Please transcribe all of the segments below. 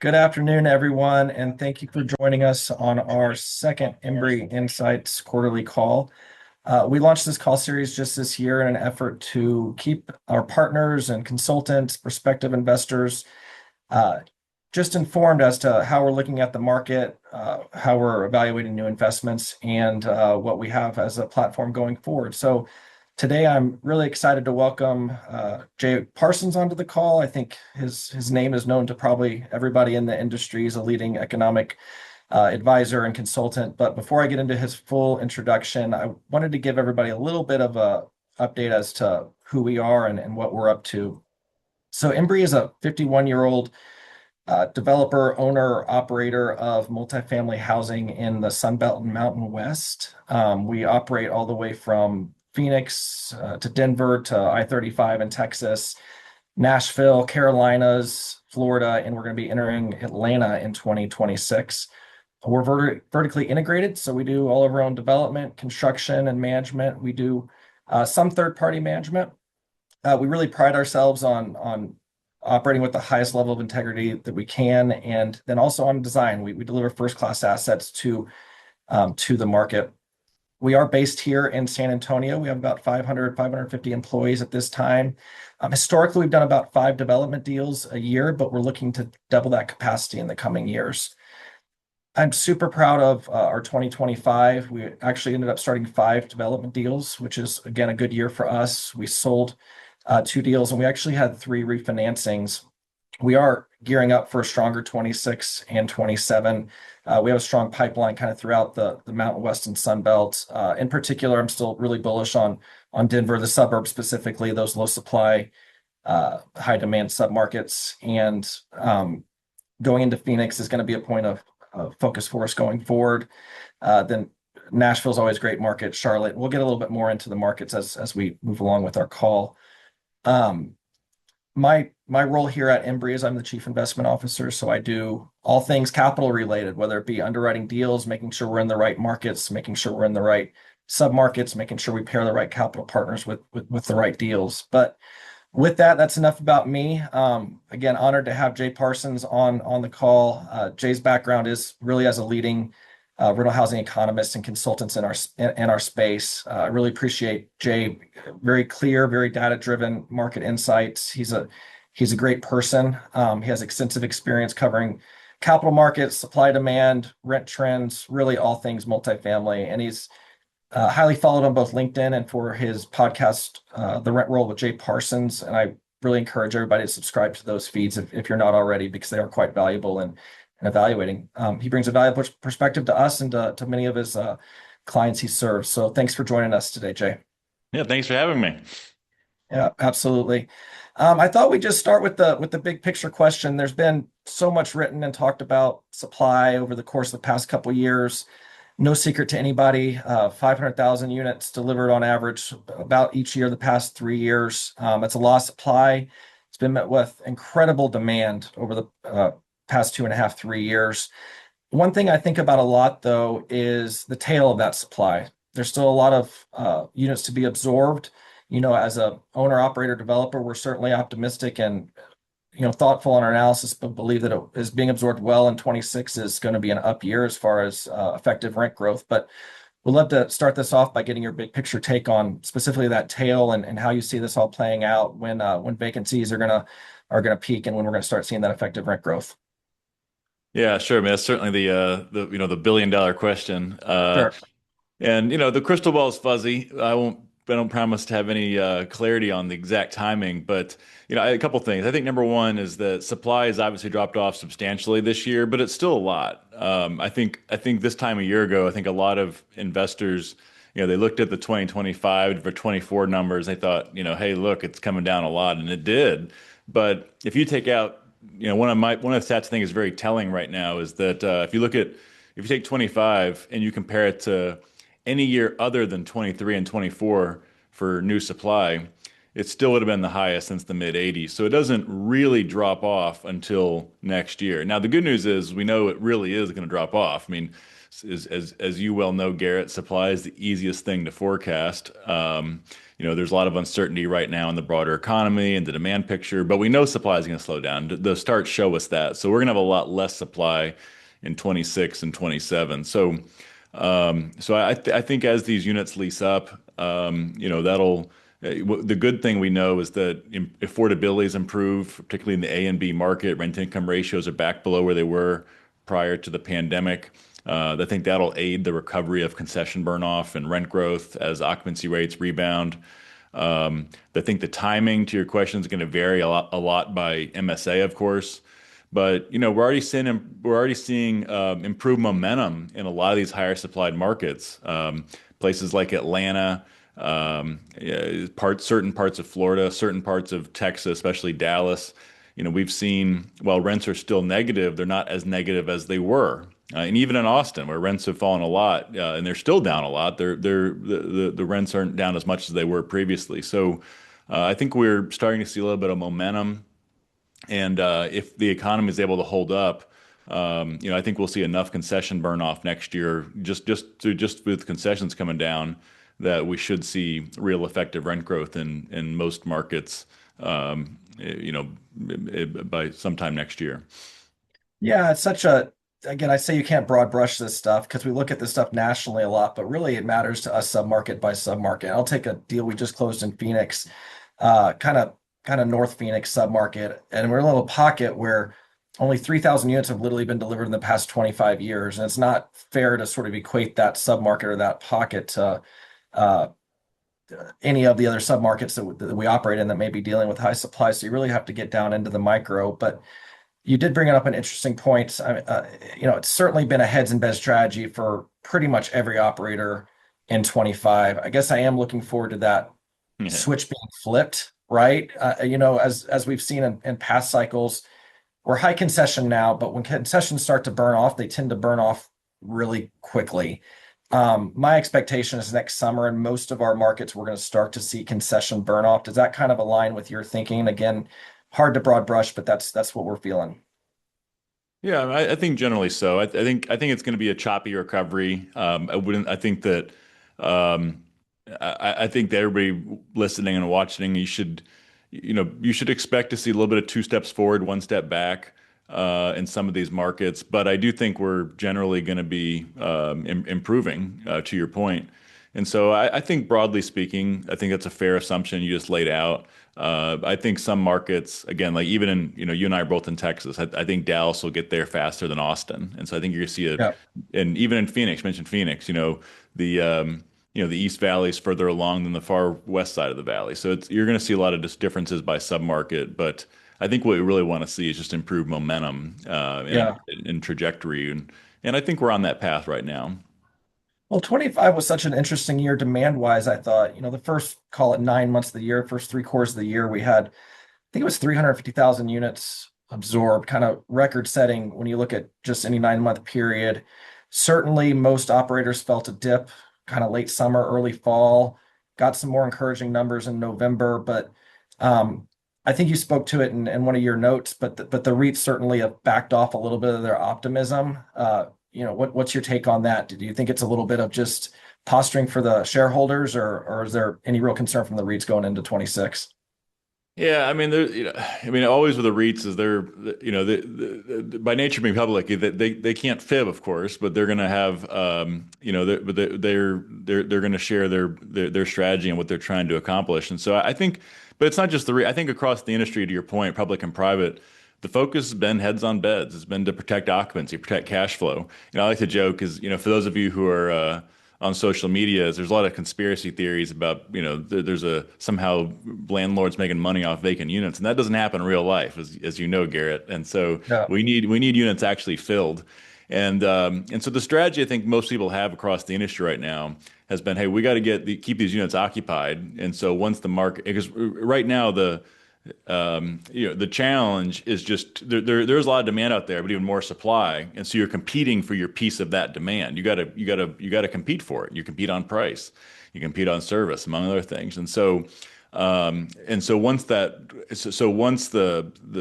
Good afternoon, everyone, and thank you for joining us on our second EMBREY Insights Quarterly Call. We launched this call series just this year in an effort to keep our partners and consultants, prospective investors, uh, just informed as to how we're looking at the market, how we're evaluating new investments, and what we have as a platform going forward. So today, I'm really excited to welcome Jay Parsons onto the call. I think his name is known to probably everybody in the industry. He's a leading economic advisor and consultant. But before I get into his full introduction, I wanted to give everybody a little bit of a update as to who we are and what we're up to. So EMBREY is a 51-year-old developer, owner, operator of multifamily housing in the Sun Belt and Mountain West. We operate all the way from Phoenix to Denver to I-35 in Texas, Nashville, Carolinas, Florida, and we're going to be entering Atlanta in 2026. We're vertically integrated, so we do all of our own development, construction, and management. We do some third-party management. We really pride ourselves on operating with the highest level of integrity that we can, and then also on design. We deliver first-class assets to the market. We are based here in San Antonio. We have about 550 employees at this time. Historically, we've done about 5 development deals a year, but we're looking to double that capacity in the coming years. I'm super proud of our 2025. We actually ended up starting 5 development deals, which is, again, a good year for us. We sold 2 deals, and we actually had 3 refinancings. We are gearing up for a stronger 26 and 27. We have a strong pipeline kind of throughout the Mountain West and Sun Belt. In particular, I'm still really bullish on Denver, the suburbs specifically, those low supply, high demand submarkets. And going into Phoenix is going to be a point of focus for us going forward. Then Nashville's always a great market. Charlotte. We'll get a little bit more into the markets as we move along with our call. My role here at EMBREY is I'm the Chief Investment Officer, so I do all things capital related, whether it be underwriting deals, making sure we're in the right markets, making sure we're in the right submarkets, making sure we pair the right capital partners with the right deals. But with that, that's enough about me. Again, honored to have Jay Parsons on the call. Jay's background is really as a leading rental housing economist and consultants in our space. I really appreciate Jay. Very clear, very data-driven market insights. He's a great person. He has extensive experience covering capital markets, supply demand, rent trends, really all things multifamily. And he's highly followed on both LinkedIn and for his podcast, The Rent Roll with Jay Parsons. And I really encourage everybody to subscribe to those feeds if you're not already, because they are quite valuable and evaluating. He brings a valuable perspective to us and to many of his clients he serves. So thanks for joining us today, Jay. Yeah, thanks for having me. Yeah, absolutely. I thought we'd just start with the big picture question. There's been so much written and talked about supply over the course of the past couple of years. No secret to anybody, 500,000 units delivered on average about each year the past 3 years. It's a lot of supply. It's been met with incredible demand over the past 2.5, 3 years. One thing I think about a lot, though, is the tail of that supply. There's still a lot of units to be absorbed. As a owner, operator, developer, we're certainly optimistic and thoughtful in our analysis, but believe that it is being absorbed well. And 26 is going to be an up year as far as effective rent growth. But we'd love to start this off by getting your big picture take on specifically that tail and how you see this all playing out when vacancies are gonna peak and when we're gonna start seeing that effective rent growth. Yeah, sure, man. That's certainly the billion-dollar question. Sure. And the crystal ball is fuzzy. I don't promise to have any clarity on the exact timing, but a couple things. I think number one is that supply has obviously dropped off substantially this year, but it's still a lot. I think this time a year ago, I think a lot of investors, they looked at the 2025 for 24 numbers. They thought, hey, look, it's coming down a lot, and it did. But if you take out, one of the stats I think is very telling right now is that if you take 25 and you compare it to any year other than 23 and 24 for new supply, it still would have been the highest since the mid 80s. So it doesn't really drop off until next year. Now, the good news is we know it really is going to drop off. I mean, as you well know, Garrett, supply is the easiest thing to forecast. There's a lot of uncertainty right now in the broader economy and the demand picture, but we know supply is going to slow down. The starts show us that. So we're going to have a lot less supply in 26 and 27. So I think as these units lease up, that'll the good thing we know is that affordability has improved, particularly in the A and B market. Rent income ratios are back below where they were prior to the pandemic. I think that'll aid the recovery of concession burn-off and rent growth as occupancy rates rebound. I think the timing to your question is going to vary a lot by MSA, of course. But we're already seeing improved momentum in a lot of these higher supplied markets. Places like Atlanta, certain parts of Florida, certain parts of Texas, especially Dallas. We've seen while rents are still negative, they're not as negative as they were. And even in Austin, where rents have fallen a lot, and they're still down a lot, the rents aren't down as much as they were previously. So I think we're starting to see a little bit of momentum. And if the economy is able to hold up, I think we'll see enough concession burn off next year, just with concessions coming down, that we should see real effective rent growth in most markets, by sometime next year. Yeah, again, I say you can't broad brush this stuff because we look at this stuff nationally a lot, but really it matters to us submarket by submarket. I'll take a deal we just closed in Phoenix, kind of North Phoenix submarket, and we're in a little pocket where only 3,000 units have literally been delivered in the past 25 years. And it's not fair to sort of equate that submarket or that pocket to uh, any of the other submarkets that we operate in that may be dealing with high supply. So you really have to get down into the micro. But you did bring up an interesting point. It's certainly been a heads and beds strategy for pretty much every operator in 25. I guess I am looking forward to that Yeah. switch being flipped, right? As we've seen in past cycles, we're high concession now, but when concessions start to burn off, they tend to burn off really quickly. My expectation is next summer in most of our markets, we're going to start to see concession burn off. Does that kind of align with your thinking? Again, hard to broad brush, but that's what we're feeling. Yeah, I think generally so. I think it's going to be a choppy recovery. I wouldn't. I think that um, I think that everybody listening and watching, you should expect to see a little bit of two steps forward, one step back in some of these markets. But I do think we're generally going to be improving, to your point. And so I think broadly speaking, I think that's a fair assumption you just laid out. I think some markets, again, like even in, you and I are both in Texas. I think Dallas will get there faster than Austin. And so I think you're going to see Yeah. and even in Phoenix, mentioned Phoenix, the East Valley is further along than the far west side of the valley. So you're going to see a lot of just differences by submarket. But I think what we really want to see is just improved momentum Yeah. and trajectory. And I think we're on that path right now. Well, 25 was such an interesting year demand wise. I thought, the first, call it 9 months of the year, first three quarters of the year, we had, I think it was 350,000 units absorbed, kind of record setting when you look at just any 9 month period. Certainly, most operators felt a dip kind of late summer, early fall, got some more encouraging numbers in November. But I think you spoke to it in one of your notes, but the REITs certainly have backed off a little bit of their optimism. What's your take on that? Do you think it's a little bit of just posturing for the shareholders, or is there any real concern from the REITs going into 26? Yeah, I mean, always with the REITs is they're, by nature being public, they can't fib, of course, but they're going to have, they're going to share their strategy and what they're trying to accomplish. And so I think, but it's not just the REIT. I think across the industry, to your point, public and private, the focus has been heads on beds. It's been to protect occupancy, protect cash flow. I like to joke is, for those of you who are on social media, there's a lot of conspiracy theories about, there's somehow landlords making money off vacant units, and that doesn't happen in real life, as you know, Garrett. And so Yeah, we need units actually filled. And so the strategy I think most people have across the industry right now has been, hey, we got to keep these units occupied. And so once the market, because right now the challenge is just there's a lot of demand out there, but even more supply, and so you're competing for your piece of that demand. You got to compete for it. You compete on price, you compete on service, among other things. And so once the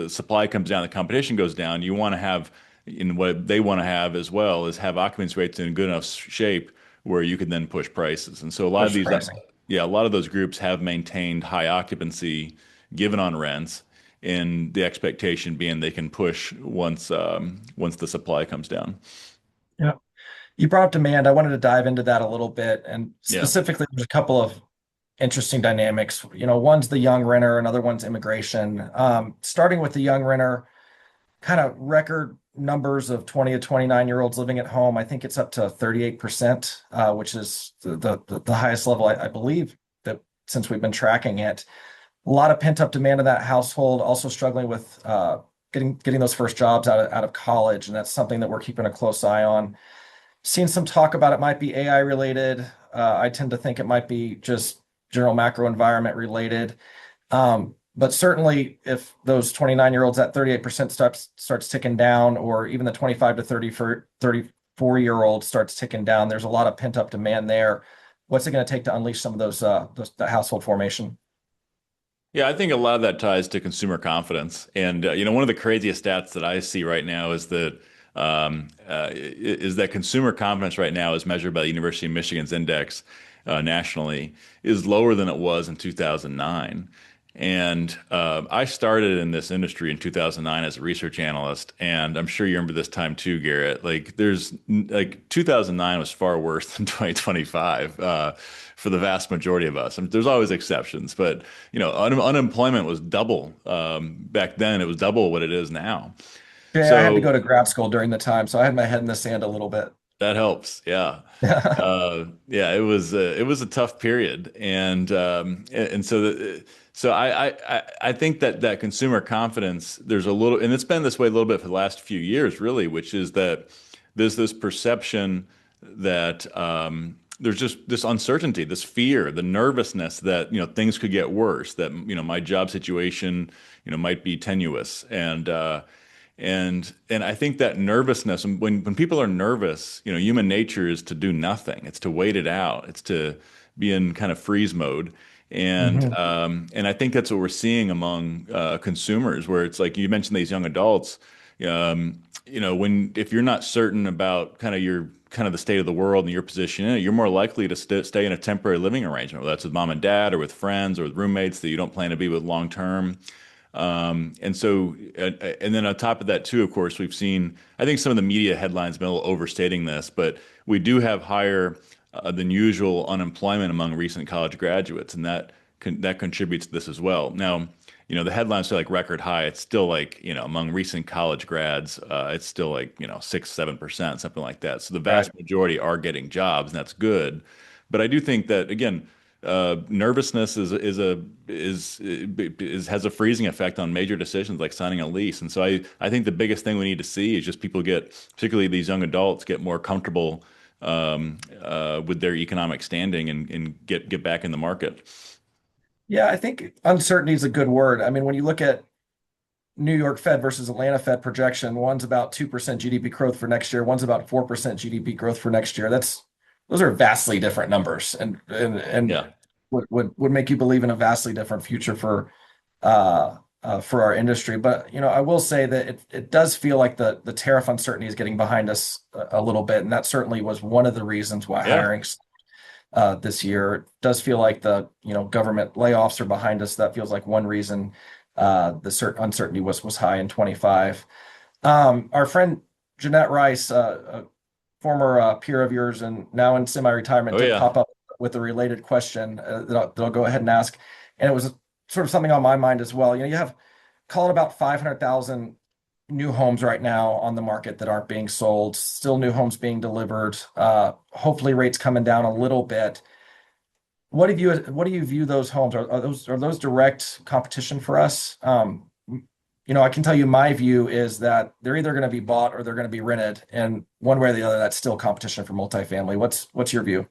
supply comes down, the competition goes down. You want to have, in what they want to have as well, is have occupancy rates in good enough shape where you can then push prices. And so a lot of push the these pricing. yeah, a lot of those groups have maintained high occupancy given on rents, and the expectation being they can push once the supply comes down. Yeah. You brought up demand. I wanted to dive into that a little bit. And Yeah. specifically, there's a couple of interesting dynamics. One's the young renter, another one's immigration. Starting with the young renter, kind of record numbers of 20 to 29-year-olds living at home. I think it's up to 38%, which is the highest level, I believe, that since we've been tracking it. A lot of pent-up demand in that household, also struggling with getting those first jobs out of college, and that's something that we're keeping a close eye on. Seen some talk about it might be AI related. I tend to think it might be just general macro environment related. But certainly, if those 29-year-olds at 38% starts ticking down, or even the 25 to 34-year-old starts ticking down, there's a lot of pent up demand there. What's it going to take to unleash some of those that household formation? Yeah, I think a lot of that ties to consumer confidence. And one of the craziest stats that I see right now is that consumer confidence right now, as measured by the University of Michigan's index nationally, is lower than it was in 2009. And I started in this industry in 2009 as a research analyst, and I'm sure you remember this time too, Garrett. Like 2009 was far worse than 2025 for the vast majority of us. I mean, there's always exceptions, but unemployment was double back then. It was double what it is now. Yeah, I had to So go to grad school during the time, so I had my head in the sand a little bit. that helps. Yeah. Yeah, it was a tough period, and so I think that consumer confidence, there's a little, and it's been this way a little bit for the last few years, really, which is that there's this perception that there's just this uncertainty, this fear, the nervousness that things could get worse, that my job situation might be tenuous, and I think that nervousness, when people are nervous, human nature is to do nothing. It's to wait it out. It's to be in kind of freeze mode. Mhm. And I think that's what we're seeing among consumers, where it's like you mentioned these young adults. When if you're not certain about kind of the state of the world and your position in it, you're more likely to stay in a temporary living arrangement, whether that's with mom and dad or with friends or with roommates that you don't plan to be with long term. And then on top of that too, of course, we've seen, I think some of the media headlines have been a little overstating this, but we do have higher than usual unemployment among recent college graduates, and that contributes to this as well. Now, the headlines say like record high. It's still like, among recent college grads, it's still like, 6, 7%, something like that. So the Right. vast majority are getting jobs, and that's good. But I do think that again, nervousness has a freezing effect on major decisions like signing a lease. And so I think the biggest thing we need to see is just people get, particularly these young adults, get more comfortable with their economic standing and get back in the market. Yeah, I think uncertainty is a good word. I mean, when you look at New York Fed versus Atlanta Fed projection, one's about 2% GDP growth for next year, one's about 4% GDP growth for next year. Those are vastly different numbers, and Yeah. would make you believe in a vastly different future for our industry. But I will say that it does feel like the tariff uncertainty is getting behind us a little bit, and that certainly was one of the reasons why Yeah. hiring this year. It does feel like the government layoffs are behind us. That feels like one reason the uncertainty was high in 25. Our friend Jeanette Rice, a former peer of yours and now in semi-retirement, Oh did yeah. pop up with a related question that I'll go ahead and ask. And it was sort of something on my mind as well. You have call it about 500,000 new homes right now on the market that aren't being sold, still new homes being delivered. Hopefully rates coming down a little bit. What do you view those homes? Are those direct competition for us? I can tell you my view is that they're either going to be bought or they're going to be rented, and one way or the other, that's still competition for multifamily. What's your view?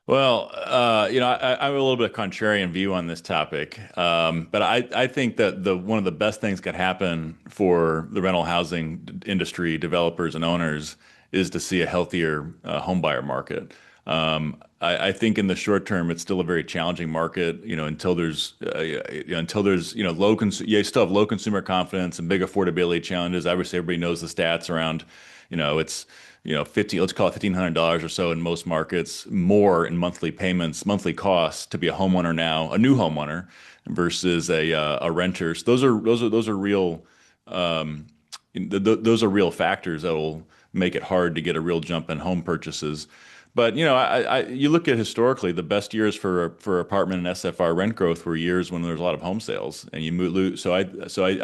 Well, I'm a little bit contrarian view on this topic, but I think that the one of the best things could happen for the rental housing industry, developers and owners, is to see a healthier home buyer market. I think in the short term, it's still a very challenging market, until there's, you still have low consumer confidence and big affordability challenges. Obviously, everybody knows the stats around, it's, 50, let's call it $1,500 or so in most markets, more in monthly payments, monthly costs to be a homeowner now, a new homeowner versus a renter. So those are real, those are real factors that will make it hard to get a real jump in home purchases. But you look at historically, the best years for apartment and SFR rent growth were years when there was a lot of home sales, and you move. So I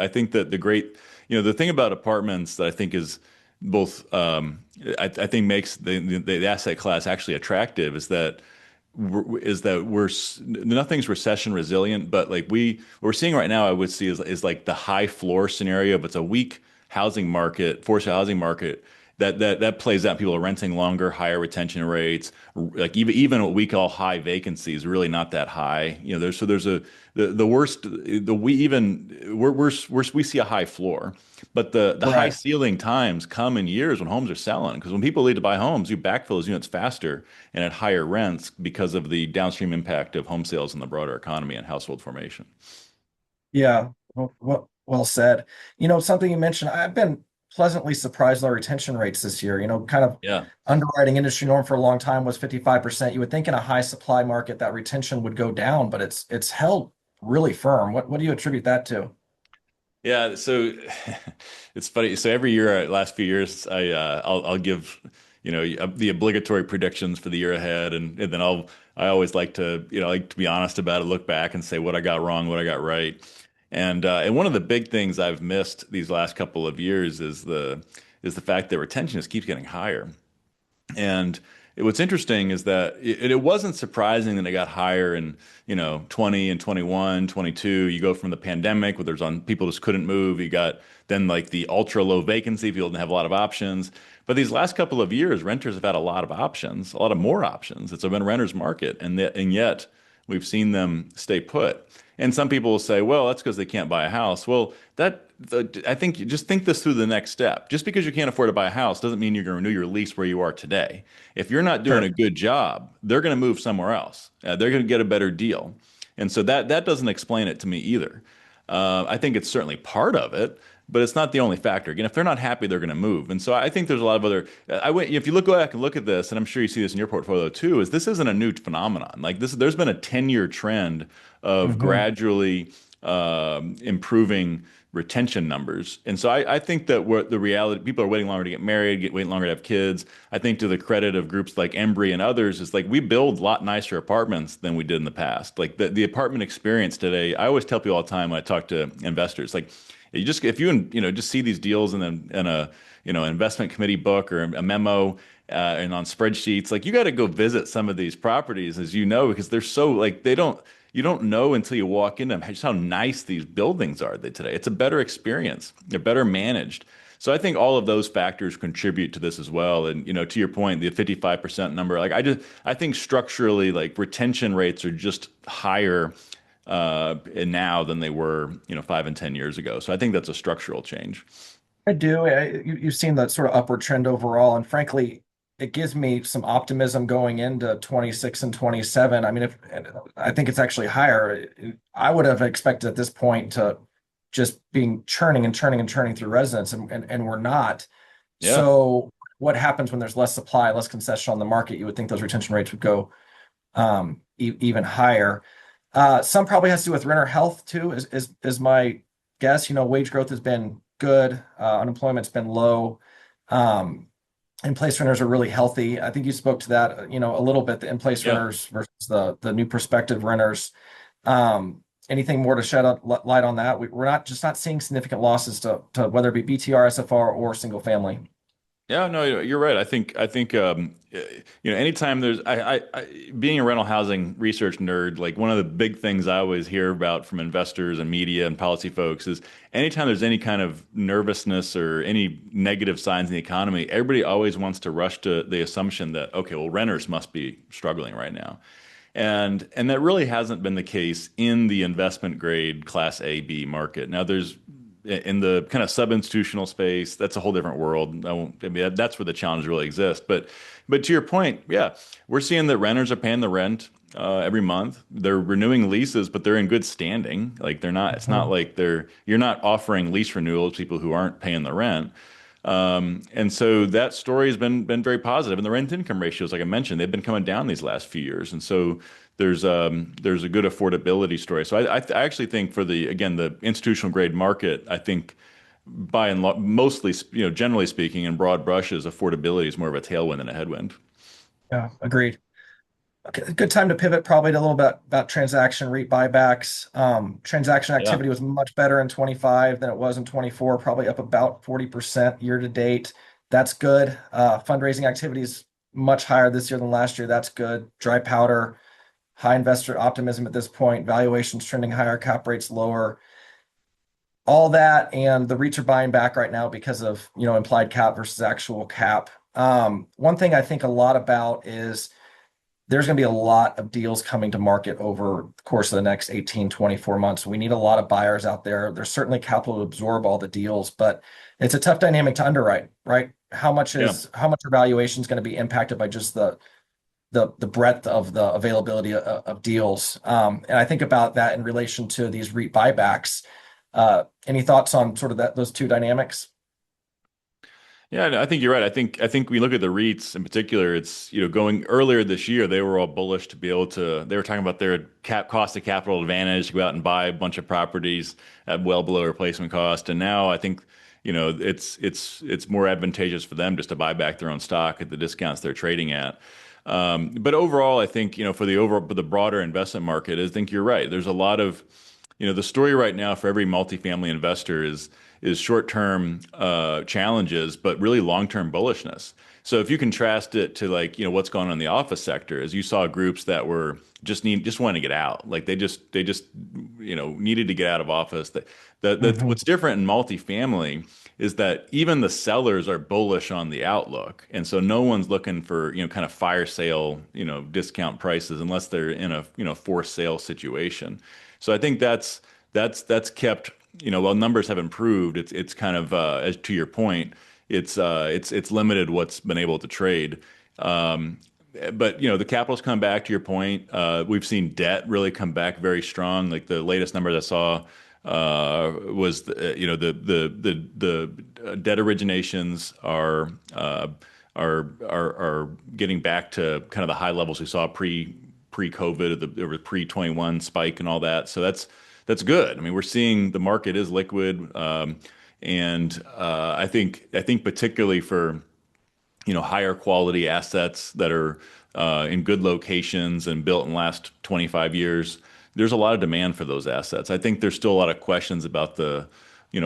think that the thing about apartments that I think is both I think makes the asset class actually attractive nothing's recession resilient, but like what we're seeing right now, I would see is like the high floor scenario. If it's a weak housing market, forced housing market, that plays out. People are renting longer, higher retention rates. Like even what we call high vacancies, really not that high. There's the worst. We see a high floor, but the high Right. ceiling times come in years when homes are selling. Because when people need to buy homes, you backfill those units faster and at higher rents because of the downstream impact of home sales in the broader economy and household formation. Yeah. Well said. Something you mentioned, I've been pleasantly surprised by retention rates this year. Kind of Yeah. underwriting industry norm for a long time was 55%. You would think in a high supply market that retention would go down, but it's held really firm. What do you attribute that to? Yeah, so it's funny. So every year, last few years, I'll give the obligatory predictions for the year ahead, and then I always like to be honest about it, look back and say what I got wrong, what I got right, and one of the big things I've missed these last couple of years is the fact that retention just keeps getting higher. And what's interesting is that it wasn't surprising that it got higher in, 20 and 21, 22. You go from the pandemic where people just couldn't move. You got then like the ultra low vacancy, people didn't have a lot of options. But these last couple of years, renters have had a lot of options, a lot of more options. It's been a renter's market, and yet we've seen them stay put. And some people will say, well, that's because they can't buy a house. Well, I think you just think this through the next step. Just because you can't afford to buy a house doesn't mean you're going to renew your lease where you are today. If you're not doing Sure. a good job, they're going to move somewhere else. They're going to get a better deal. And so that doesn't explain it to me either. I think it's certainly part of it, but it's not the only factor. Again, if they're not happy, they're going to move. And so I think there's a lot of other. If you look back and look at this, and I'm sure you see this in your portfolio too, is this isn't a new phenomenon. Like this, there's been a 10-year trend of Hmm. gradually improving retention numbers. And so I think that what the reality, people are waiting longer to get married, waiting longer to have kids. I think to the credit of groups like EMBREY and others, is like we build a lot nicer apartments than we did in the past. Like the apartment experience today, I always tell people all the time when I talk to investors, like if you just see these deals in a investment committee book or a memo and on spreadsheets, like you got to go visit some of these properties, as you know, because they're so like they don't you don't know until you walk in them just how nice these buildings are today. It's a better experience. They're better managed. So I think all of those factors contribute to this as well. And to your point, the 55% number, like I think structurally, like retention rates are just higher now than they were, 5 and 10 years ago. So I think that's a structural change. I do. You've seen that sort of upward trend overall, and frankly, it gives me some optimism going into 26 and 27. I mean, if and I think it's actually higher. I would have expected at this point to just being churning and churning and churning through residents, and we're not. Yeah. So, what happens when there's less supply, less concession on the market? You would think those retention rates would go even higher. Some probably has to do with renter health too, is my guess. Wage growth has been good, unemployment's been low. In-place renters are really healthy. I think you spoke to that, a little bit, the in-place Yeah. renters versus the new prospective renters. Anything more to shed light on that? We're not seeing significant losses to whether it be BTR, SFR, or single family. Yeah, no, you're right. I think anytime being a rental housing research nerd, like one of the big things I always hear about from investors and media and policy folks is anytime there's any kind of nervousness or any negative signs in the economy, everybody always wants to rush to the assumption that, okay, well, renters must be struggling right now. And that really hasn't been the case in the investment grade class A, B market. Now in the kind of sub-institutional space, that's a whole different world. I mean, that's where the challenge really exists. But to your point, yeah, we're seeing that renters are paying the rent every month. They're renewing leases, but they're in good standing. Like they're not. It's not Mhm. like you're not offering lease renewals to people who aren't paying the rent. And so that story has been very positive. And the rent income ratios, like I mentioned, they've been coming down these last few years. And so there's a good affordability story. So I actually think for the again the institutional grade market, I think by and mostly generally speaking in broad brushes, affordability is more of a tailwind than a headwind. Yeah, agreed. Okay, good time to pivot probably to a little bit about transaction REIT buybacks. Transaction Yeah. activity was much better in 25 than it was in 24, probably up about 40% year to date. That's good. Fundraising activity is much higher this year than last year. That's good. Dry powder, high investor optimism at this point, valuations trending higher, cap rates lower. All that, and the REITs are buying back right now because of, implied cap versus actual cap. One thing I think a lot about is there's going to be a lot of deals coming to market over the course of the next 18, 24 months. We need a lot of buyers out there. There's certainly capital to absorb all the deals, but it's a tough dynamic to underwrite, right? Yeah. How much are valuations going to be impacted by just the breadth of the availability of deals? And I think about that in relation to these REIT buybacks. Any thoughts on sort of those two dynamics? Yeah, no, I think you're right. I think we look at the REITs in particular. It's going earlier this year, they were all bullish to be able to. They were talking about their cost of capital advantage to go out and buy a bunch of properties at well below replacement cost. And now I think it's more advantageous for them just to buy back their own stock at the discounts they're trading at. But overall, I think for the broader investment market, I think you're right. There's a lot of the story right now for every multifamily investor is short-term challenges, but really long-term bullishness. So if you contrast it to like what's going on in the office sector, as you saw groups that were just wanting to get out, like they just needed to get out of office. Mhm. What's different in multifamily is that even the sellers are bullish on the outlook, and so no one's looking for kind of fire sale discount prices unless they're in a forced sale situation. So I think that's kept while numbers have improved, it's kind of as to your point, it's limited what's been able to trade. Um, but the capital's come back to your point. We've seen debt really come back very strong. Like the latest numbers I saw was the debt originations are getting back to kind of the high levels we saw pre-COVID, or the pre-21 spike and all that. So that's good. I mean, we're seeing the market is liquid, and I think particularly for higher quality assets that are in good locations and built in the last 25 years, there's a lot of demand for those assets. I think there's still a lot of questions about the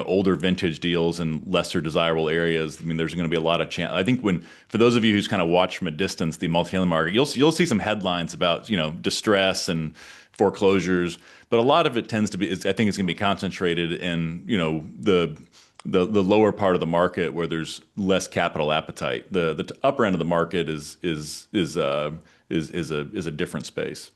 older vintage deals in lesser desirable areas. I mean, there's going to be a lot of chance. I think for those of you who's kind of watch from a distance the multifamily market, you'll see some headlines about distress and foreclosures, but a lot of it tends to be. I think it's going to be concentrated in the lower part of the market where there's less capital appetite. The upper end of the market is a different space.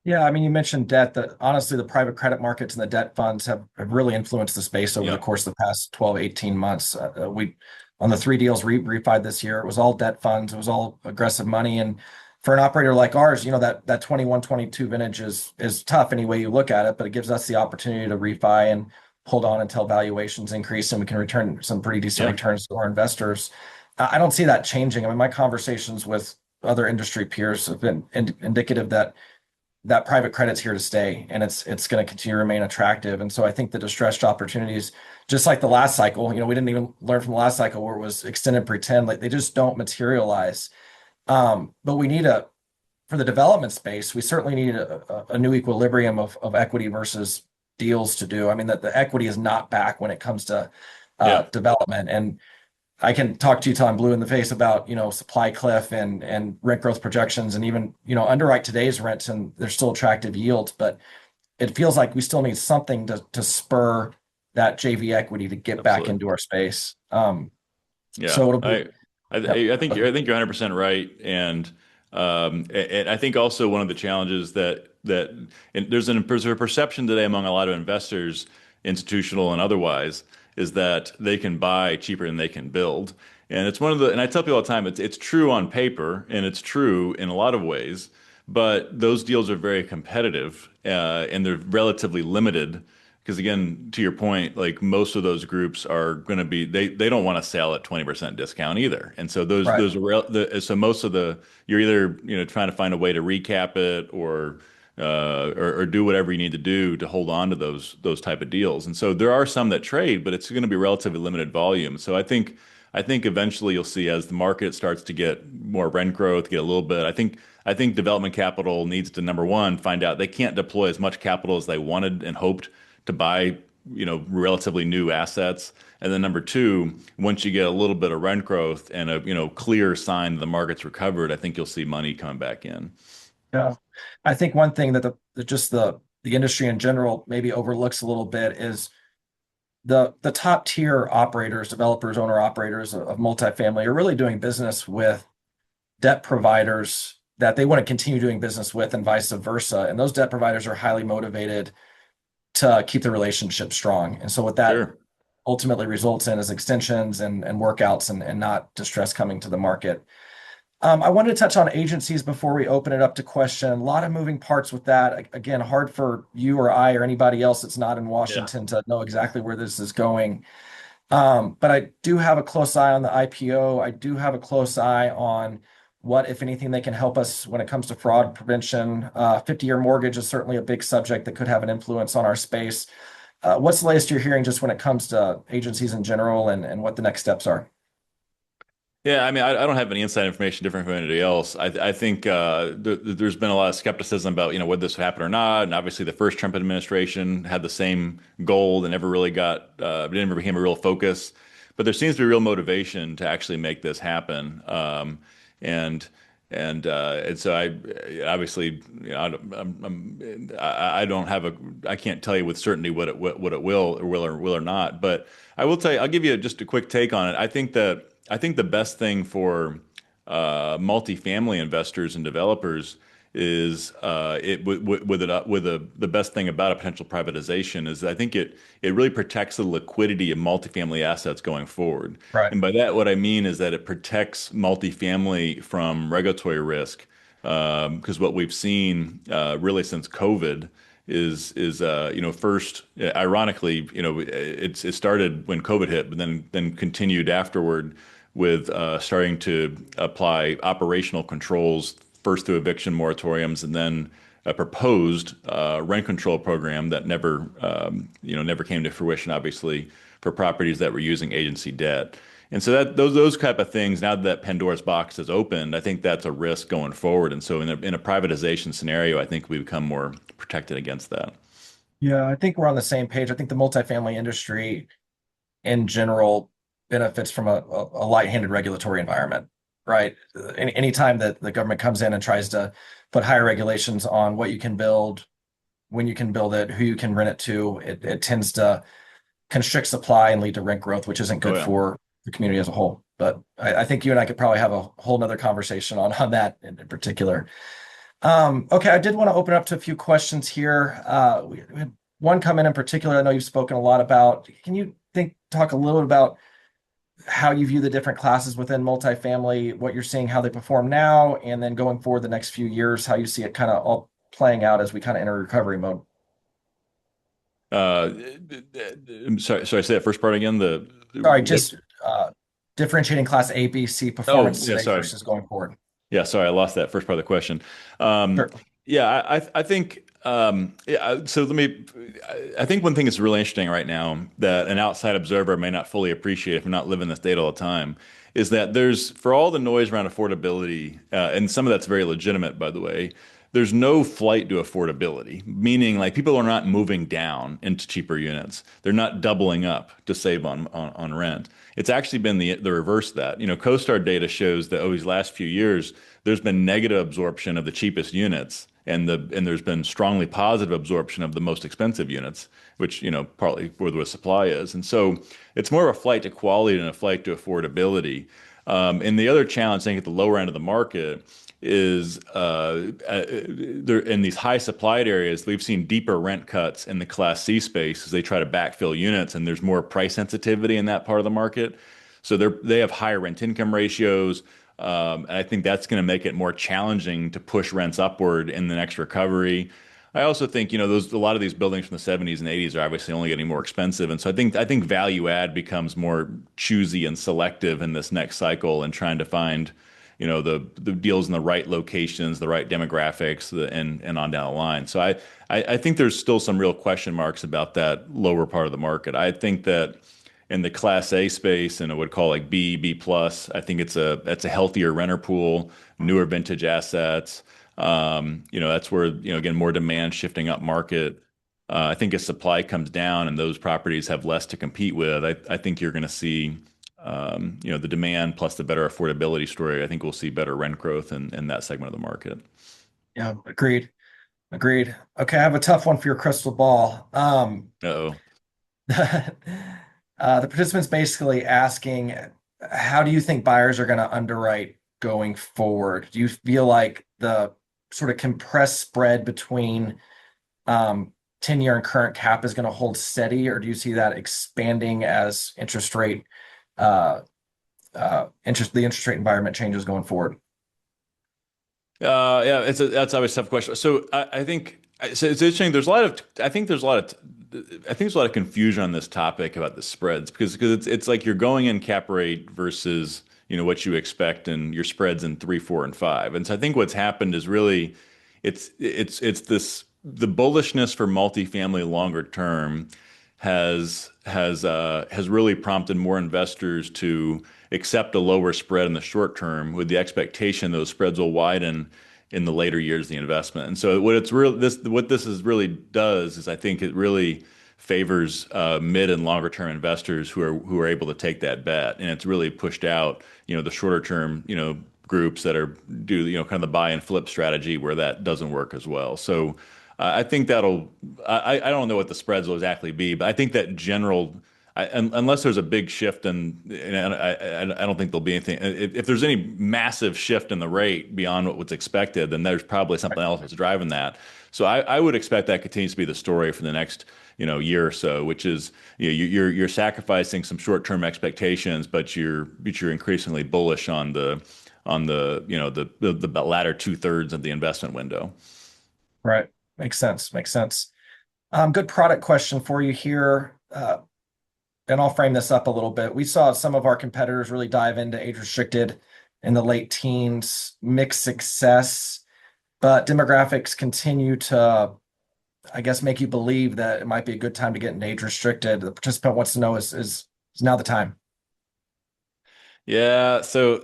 Yeah, I mean, you mentioned debt. Honestly, the private credit markets and the debt funds have really influenced the space over the Yeah, course of the past 12, 18 months. We on the three deals we refied this year, it was all debt funds, it was all aggressive money. And for an operator like ours, that 21, 22 vintage is tough any way you look at it, but it gives us the opportunity to refi and hold on until valuations increase and we can return some pretty decent yeah, returns to our investors. I don't see that changing. I mean, my conversations with other industry peers have been indicative that private credit's here to stay and it's going to continue to remain attractive. And so I think the distressed opportunities, just like the last cycle, we didn't even learn from the last cycle where it was extended pretend, like they just don't materialize. But for the development space, we certainly need a new equilibrium of equity versus deals to do. I mean, that the equity is not back when it comes to yeah. development. And I can talk to you till I'm blue in the face about, supply cliff and rent growth projections and even, underwrite today's rents and they're still attractive yields, but it feels like we still need something to spur that JV equity to get back Absolutely. into our space. Yeah, So it'll be, yep. I think you're 100% right, and I think also one of the challenges that and there's a perception today among a lot of investors institutional and otherwise, is that they can buy cheaper than they can build. And it's one of the, and I tell people all the time, it's true on paper and it's true in a lot of ways, but those deals are very competitive, and they're relatively limited. Because again, to your point, like most of those groups are going to be they don't want to sell at 20% discount either. And so Right. so most of the you're either trying to find a way to recap it or do whatever you need to do to hold on to those type of deals. And so there are some that trade, but it's going to be relatively limited volume. So I think eventually you'll see as the market starts to get more rent growth, get a little bit. I think development capital needs to, number one, find out they can't deploy as much capital as they wanted and hoped to buy, relatively new assets. And then number two, once you get a little bit of rent growth and a, clear sign the market's recovered, I think you'll see money coming back in. Yeah. I think one thing that the industry in general maybe overlooks a little bit is the top tier operators, developers, owner operators of multifamily are really doing business with debt providers that they want to continue doing business with and vice versa. And those debt providers are highly motivated to keep the relationship strong. And so what that Sure. ultimately results in is extensions and workouts and not distress coming to the market. I wanted to touch on agencies before we open it up to question. A lot of moving parts with that. Again, hard for you or I or anybody else that's not in Yeah. Washington to know exactly where this is going. But I do have a close eye on the IPO. I do have a close eye on what, if anything, they can help us when it comes to fraud prevention. 50-year mortgage is certainly a big subject that could have an influence on our space. What's the latest you're hearing just when it comes to agencies in general and what the next steps are? Yeah, I mean, I don't have any inside information different from anybody else. I think there's been a lot of skepticism about, whether this would happen or not. And obviously, the first Trump administration had the same goal and never really it never became a real focus. But there seems to be real motivation to actually make this happen. And and so I obviously, I don't have I can't tell you with certainty what it will or not. But I will tell you, I'll give you just a quick take on it. I think the best thing for multifamily investors and developers is the best thing about a potential privatization is I think it really protects the liquidity of multifamily assets going forward. Right. And by that, what I mean is that it protects multifamily from regulatory risk. Because what we've seen really since COVID is first, ironically, it started when COVID hit, but then continued afterward with starting to apply operational controls first through eviction moratoriums and then a proposed rent control program that never came to fruition, obviously, for properties that were using agency debt. And so those type of things, now that Pandora's box is opened, I think that's a risk going forward. And so in a privatization scenario, I think we become more protected against that. Yeah, I think we're on the same page. I think the multifamily industry in general benefits from a light-handed regulatory environment, right? Anytime that the government comes in and tries to put higher regulations on what you can build, when you can build it, who you can rent it to, it tends to constrict supply and lead to rent growth, which isn't Oh good yeah. for the community as a whole. But I think you and I could probably have a whole nother conversation on that in particular. Okay, I did want to open up to a few questions here. We had one come in particular. I know you've spoken a lot about. Can you talk a little bit about how you view the different classes within multifamily, what you're seeing, how they perform now, and then going forward the next few years, how you see it kind of all playing out as we kind of enter recovery mode? Uh, sorry, say that first part again. Sorry, just differentiating class A, B, C Oh, performance yeah, today sorry. versus going forward. Yeah, sorry, I lost that first part of the question. Um, Sure. yeah, I think yeah. So I think one thing that's really interesting right now that an outside observer may not fully appreciate if you're not living this data all the time is that there's for all the noise around affordability, and some of that's very legitimate, by the way. There's no flight to affordability, meaning like people are not moving down into cheaper units. They're not doubling up to save on rent. It's actually been the reverse of that. CoStar data shows that over these last few years, there's been negative absorption of the cheapest units, and there's been strongly positive absorption of the most expensive units, which partly where the supply is. And so it's more of a flight to quality than a flight to affordability. And the other challenge, I think, at the lower end of the market is there in these high supplied areas, we've seen deeper rent cuts in the Class C space as they try to backfill units, and there's more price sensitivity in that part of the market. So they have higher rent income ratios, and I think that's going to make it more challenging to push rents upward in the next recovery. I also think, those a lot of these buildings from the 70s and 80s are obviously only getting more expensive. And so I think value add becomes more choosy and selective in this next cycle and trying to find, the deals in the right locations, the right demographics, and on down the line. So I think there's still some real question marks about that lower part of the market. I think that in the Class A space and I would call like B plus, I think that's a healthier renter pool, newer vintage assets. That's where, again, more demand shifting up market. I think as supply comes down and those properties have less to compete with, I think you're going to see, the demand plus the better affordability story. I think we'll see better rent growth in that segment of the market. Yeah, agreed. Agreed. Okay, I have a tough one for your crystal ball. Uh-oh. The participants basically asking, how do you think buyers are going to underwrite going forward? Do you feel like the sort of compressed spread between 10-year and current cap is going to hold steady, or do you see that expanding as the interest rate environment changes going forward? Yeah, that's always a tough question. So I think so it's interesting. I think there's a lot of confusion on this topic about the spreads because it's like you're going in cap rate versus what you expect and your spreads in 3, 4, and 5. And so I think what's happened is really it's this the bullishness for multifamily longer term has really prompted more investors to accept a lower spread in the short term with the expectation those spreads will widen in the later years of the investment. And so what this is really does is I think it really favors mid and longer term investors who are able to take that bet, and it's really pushed out the shorter term groups that do kind of the buy and flip strategy where that doesn't work as well. So I think I don't know what the spreads will exactly be, but I think that unless there's a big shift and I don't think there'll be anything. If there's any massive shift in the rate beyond what's expected, then there's probably something else that's driving that. So I would expect that continues to be the story for the next year or so, which is you're sacrificing some short-term expectations, but you're increasingly bullish on the latter 2/3 of the investment window. Right. Makes sense. Makes sense. Good product question for you here. And I'll frame this up a little bit. We saw some of our competitors really dive into age restricted in the late teens, mixed success, but demographics continue to, I guess, make you believe that it might be a good time to get into age restricted. The participant wants to know is now the time? Yeah, so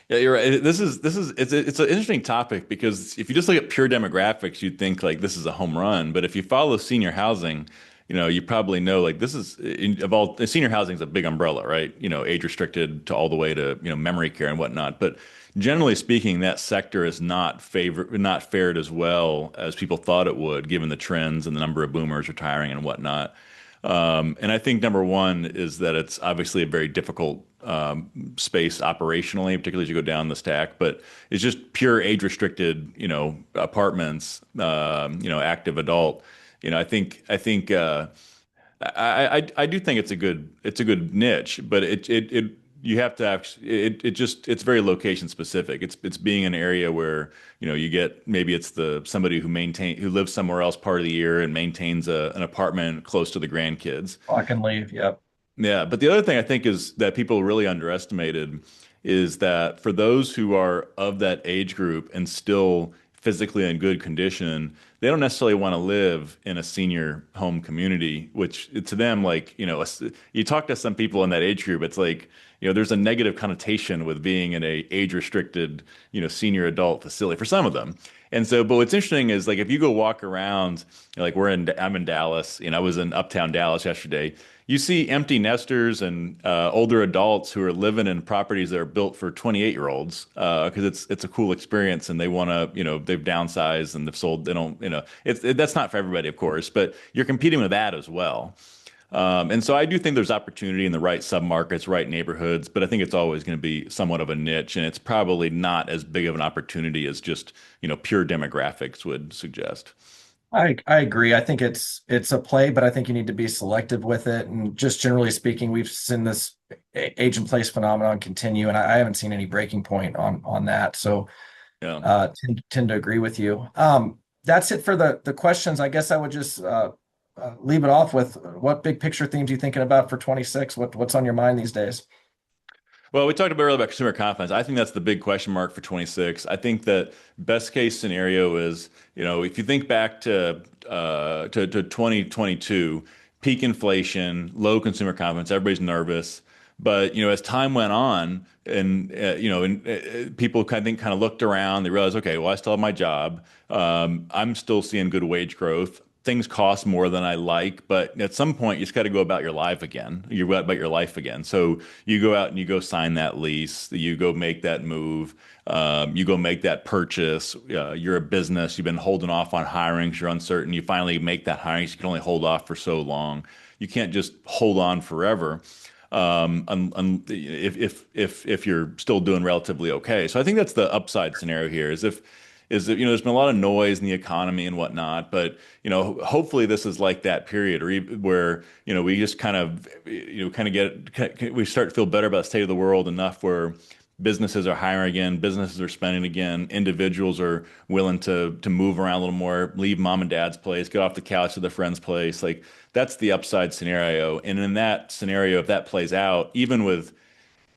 yeah, you're right. It's an interesting topic because if you just look at pure demographics, you'd think like this is a home run. But if you follow senior housing, you probably know like this is of all senior housing is a big umbrella, right? Age restricted to all the way to memory care and whatnot. But generally speaking, that sector is not fared as well as people thought it would, given the trends and the number of boomers retiring and whatnot. And I think number one is that it's obviously a very difficult space operationally, particularly as you go down the stack. But it's just pure age restricted, apartments, active adult. I do think it's a good niche, but you have to it's very location specific. It's being an area where you get maybe it's somebody who lives somewhere else part of the year and maintains an apartment close to the grandkids. I can leave. Yep. Yeah, but the other thing I think is that people really underestimated is that for those who are of that age group and still physically in good condition, they don't necessarily want to live in a senior home community, which to them, like, you talk to some people in that age group, it's like, there's a negative connotation with being in a age restricted, senior adult facility for some of them. And so, but what's interesting is like if you go walk around, like I'm in Dallas, I was in uptown Dallas yesterday. You see empty nesters and older adults who are living in properties that are built for 28-year-olds because it's a cool experience and they want to, they've downsized and they've sold. They don't, that's not for everybody, of course, but you're competing with that as well. And so I do think there's opportunity in the right submarkets, right neighborhoods, but I think it's always going to be somewhat of a niche, and it's probably not as big of an opportunity as just, pure demographics would suggest. I agree. I think it's a play, but I think you need to be selective with it. And just generally speaking, we've seen this age in place phenomenon continue, and I haven't seen any breaking point on that. So Yeah. tend to agree with you. That's it for the questions. I guess I would just leave it off with what big picture themes you thinking about for 26? What's on your mind these days? Well, we talked about earlier about consumer confidence. I think that's the big question mark for 26. I think that best case scenario is, if you think back to 2022, peak inflation, low consumer confidence, everybody's nervous. But, as time went on and, people kind of looked around, they realized, okay, well, I still have my job. I'm still seeing good wage growth. Things cost more than I like, but at some point you just got to go about your life again. You go about your life again. So you go out and you go sign that lease. You go make that move. You go make that purchase. You're a business. You've been holding off on hiring because you're uncertain. You finally make that hiring. So you can only hold off for so long. You can't just hold on forever. If you're still doing relatively okay. So I think that's the upside scenario here is that there's been a lot of noise in the economy and whatnot, but hopefully this is like that period where we just kind of we start to feel better about the state of the world enough where businesses are hiring again, businesses are spending again, individuals are willing to move around a little more, leave mom and dad's place, get off the couch to their friend's place. Like that's the upside scenario. And in that scenario, if that plays out, even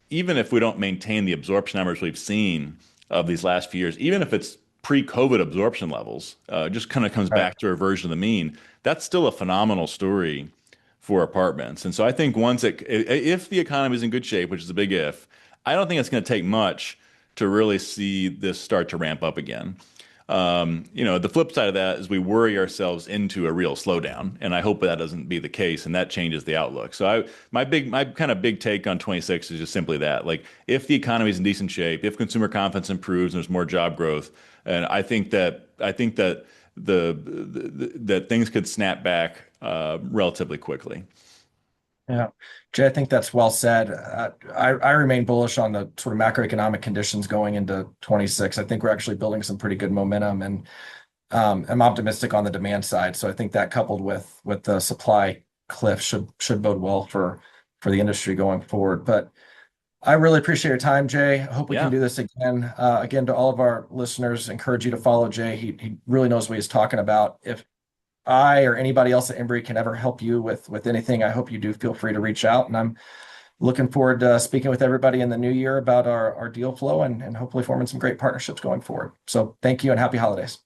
if we don't maintain the absorption numbers we've seen of these last few years, even if it's pre-COVID absorption levels, just kind of comes Right. back to a reversion of the mean, that's still a phenomenal story for apartments. And so I think if the economy is in good shape, which is a big if, I don't think it's going to take much to really see this start to ramp up again. The flip side of that is we worry ourselves into a real slowdown, and I hope that doesn't be the case, and that changes the outlook. So my kind of big take on 26 is just simply that, like if the economy is in decent shape, if consumer confidence improves and there's more job growth, and I think that that things could snap back relatively quickly. Yeah. Jay, I think that's well said. I remain bullish on the sort of macroeconomic conditions going into 26. I think we're actually building some pretty good momentum, and I'm optimistic on the demand side. So I think that coupled with the supply cliff should bode well for the industry going forward. But I really appreciate your time, Jay. I hope we can Yeah. do this again. Again, to all of our listeners, encourage you to follow Jay. He really knows what he's talking about. If I or anybody else at Embry can ever help you with anything, I hope you do feel free to reach out. And I'm looking forward to speaking with everybody in the new year about our deal flow and hopefully forming some great partnerships going forward. So thank you and happy holidays.